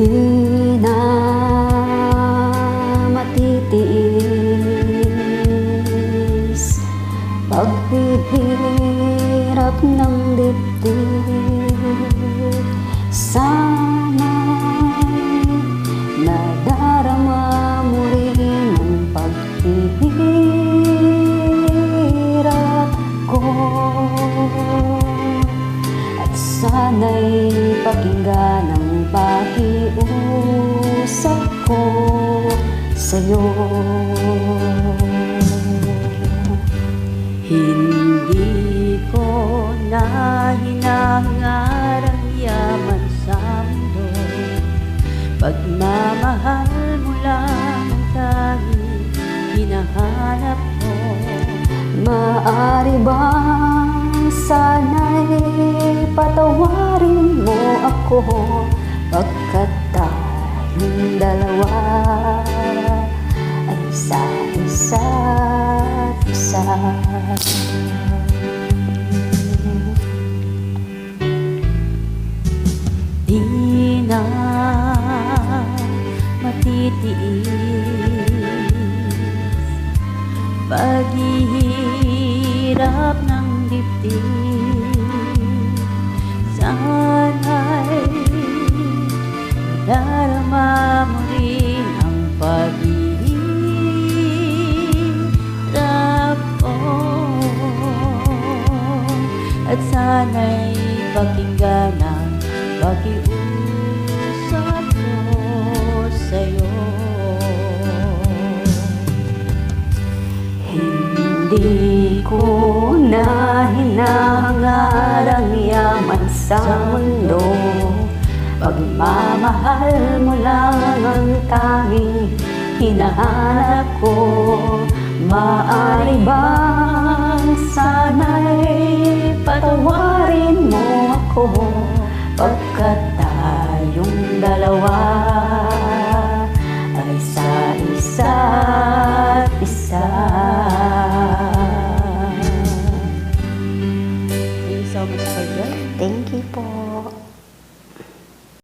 Di na matitiis paghihirap ng dibdib. Sana'y nadarama mo rin ang paghihirap ko, at sana'y pakinggan ang pakiusap ko sa'yo. Hindi ko na hinangarang yaman sa mundo, pagmamahal mo lang ang tanging hinahanap ko. Maaari bang sana'y patawarin mo ako, pagkat tayong dalawa ay sa isa't isa. Di na matitiis paghihirap ng dibdib. Sana'y nadarama mo rin ang paghihirap ko, at sana'y pakinggan ang pakiusap ko sa'yo. Hindi ko na hinahangarang yaman sa mundo, pagmamahal mo lang ang tanging hinahanap ko. Maaari bang sana'y patawarin mo ako, pagkat tayong dalawa